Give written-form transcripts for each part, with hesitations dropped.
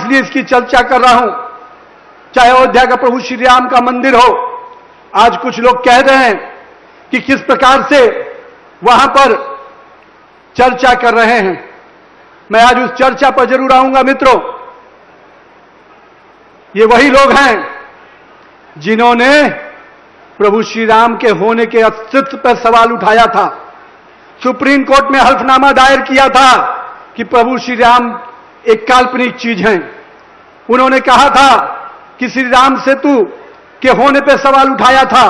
इसलिए इसकी चर्चा कर रहा हूं। चाहे अयोध्या का प्रभु श्री राम का मंदिर हो, आज कुछ लोग कह रहे हैं कि किस प्रकार से वहां पर चर्चा कर रहे हैं। मैं आज उस चर्चा पर जरूर आऊंगा मित्रों। ये वही लोग हैं जिन्होंने प्रभु श्री राम के होने के अस्तित्व पर सवाल उठाया था, सुप्रीम कोर्ट में हल्फनामा दायर किया था कि प्रभु श्री राम एक काल्पनिक चीज हैं। उन्होंने कहा था कि श्री राम सेतु के होने पर सवाल उठाया था।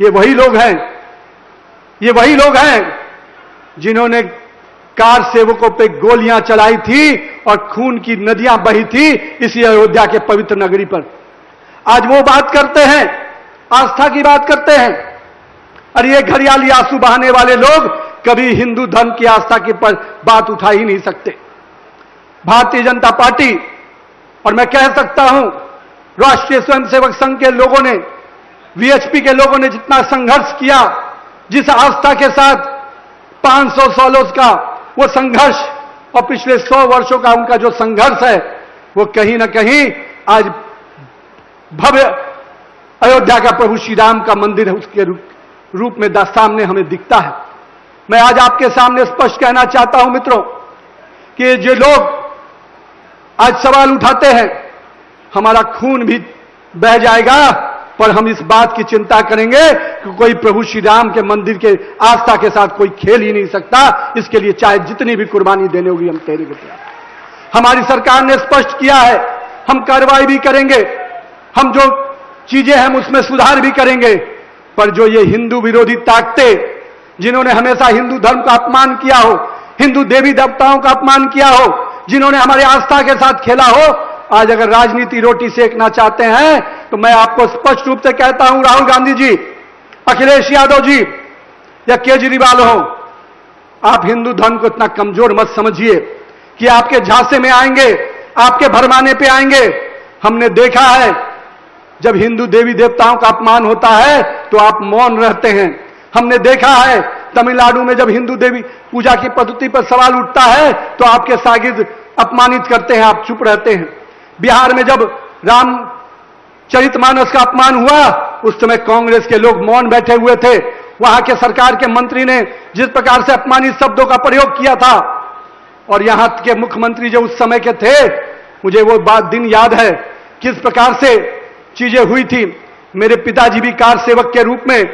ये वही लोग हैं, ये वही लोग हैं जिन्होंने कार सेवकों पे गोलियां चलाई थी और खून की नदियां बही थी इसी अयोध्या के पवित्र नगरी पर। आज वो बात करते हैं, आस्था की बात करते हैं, और ये घड़ियाली आंसू बहाने वाले लोग कभी हिंदू धर्म की आस्था की पर बात उठा ही नहीं सकते। भारतीय जनता पार्टी और मैं कह सकता हूं राष्ट्रीय स्वयंसेवक संघ के लोगों ने, वीएचपी के लोगों ने जितना संघर्ष किया, जिस आस्था के साथ 500 सालों का वो संघर्ष और पिछले 100 वर्षों का उनका जो संघर्ष है, वो कहीं ना कहीं आज भव्य अयोध्या का प्रभु श्री राम का मंदिर है उसके रूप में सामने हमें दिखता है। मैं आज आपके सामने स्पष्ट कहना चाहता हूं मित्रों कि जो लोग आज सवाल उठाते हैं, हमारा खून भी बह जाएगा, पर हम इस बात की चिंता करेंगे कि कोई प्रभु श्री राम के मंदिर के आस्था के साथ कोई खेल ही नहीं सकता। इसके लिए चाहे जितनी भी कुर्बानी देने होगी हम तेरे को तैयार। हमारी सरकार ने स्पष्ट किया है, हम कार्रवाई भी करेंगे, हम जो चीजें हैं उसमें सुधार भी करेंगे, पर जो ये हिंदू विरोधी ताकतें जिन्होंने हमेशा हिंदू धर्म का अपमान किया हो, हिंदू देवी देवताओं का अपमान किया हो, जिन्होंने हमारी आस्था के साथ खेला हो, आज अगर राजनीति रोटी सेकना चाहते हैं तो मैं आपको स्पष्ट रूप से कहता हूं, राहुल गांधी जी, अखिलेश यादव जी या केजरीवाल हो, आप हिंदू धर्म को इतना कमजोर मत समझिए कि आपके झांसे में आएंगे, आपके भरमाने पे आएंगे। हमने देखा है जब हिंदू देवी देवताओं का अपमान होता है तो आप मौन रहते हैं। हमने देखा है तमिलनाडु में जब हिंदू देवी पूजा की पद्धति पर सवाल उठता है तो आपके शागिर्द अपमानित करते हैं, आप चुप रहते हैं। बिहार में जब रामचरितमानस का अपमान हुआ उस समय कांग्रेस के लोग मौन बैठे हुए थे। वहां के सरकार के मंत्री ने जिस प्रकार से अपमानित शब्दों का प्रयोग किया था, और यहां के मुख्यमंत्री जो उस समय के थे, मुझे वो बात दिन याद है किस प्रकार से चीजें हुई थी। मेरे पिताजी भी कार सेवक के रूप में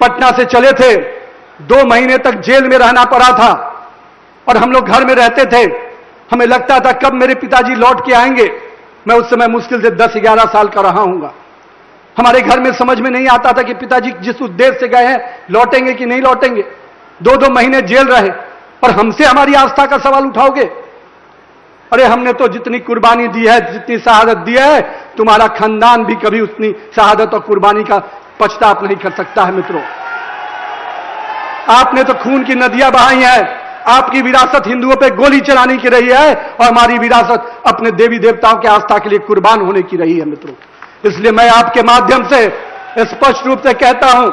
पटना से चले थे, 2 महीने तक जेल में रहना पड़ा था और हम लोग घर में रहते थे। हमें लगता था कब मेरे पिताजी लौट के आएंगे। मैं उस समय मुश्किल से 10-11 साल का रहा हूंगा। हमारे घर में समझ में नहीं आता था कि पिताजी जिस उद्देश्य से गए हैं लौटेंगे कि नहीं लौटेंगे। 2-2 महीने जेल रहे और हमसे हमारी आस्था का सवाल उठाओगे। अरे हमने तो जितनी कुर्बानी दी है, जितनी शहादत दी है, तुम्हारा खानदान भी कभी उतनी शहादत और कुर्बानी का पछतावा नहीं कर सकता है मित्रों। आपने तो खून की नदियां बहाई हैं। आपकी विरासत हिंदुओं पे गोली चलाने की रही है और हमारी विरासत अपने देवी देवताओं की आस्था के लिए कुर्बान होने की रही है मित्रों। इसलिए मैं आपके माध्यम से स्पष्ट रूप से कहता हूं,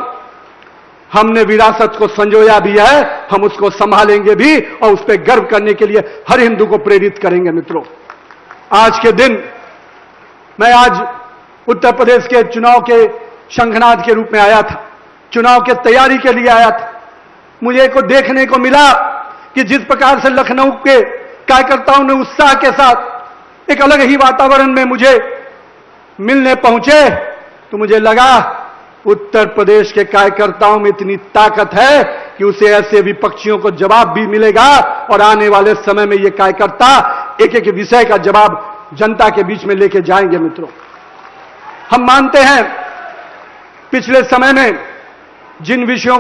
हमने विरासत को संजोया भी है, हम उसको संभालेंगे भी और उस पर गर्व करने के लिए हर हिंदू को प्रेरित करेंगे मित्रों। आज के दिन मैं आज उत्तर प्रदेश के चुनाव के शंखनाद के रूप में आया था, चुनाव के तैयारी के लिए आया था। मुझे को देखने को मिला कि जिस प्रकार से लखनऊ के कार्यकर्ताओं ने उत्साह के साथ एक अलग ही वातावरण में मुझे मिलने पहुंचे, तो मुझे लगा उत्तर प्रदेश के कार्यकर्ताओं में इतनी ताकत है कि उसे ऐसे विपक्षियों को जवाब भी मिलेगा और आने वाले समय में ये कार्यकर्ता एक एक विषय का जवाब जनता के बीच में लेके जाएंगे मित्रों। हम मानते हैं पिछले समय में जिन विषयों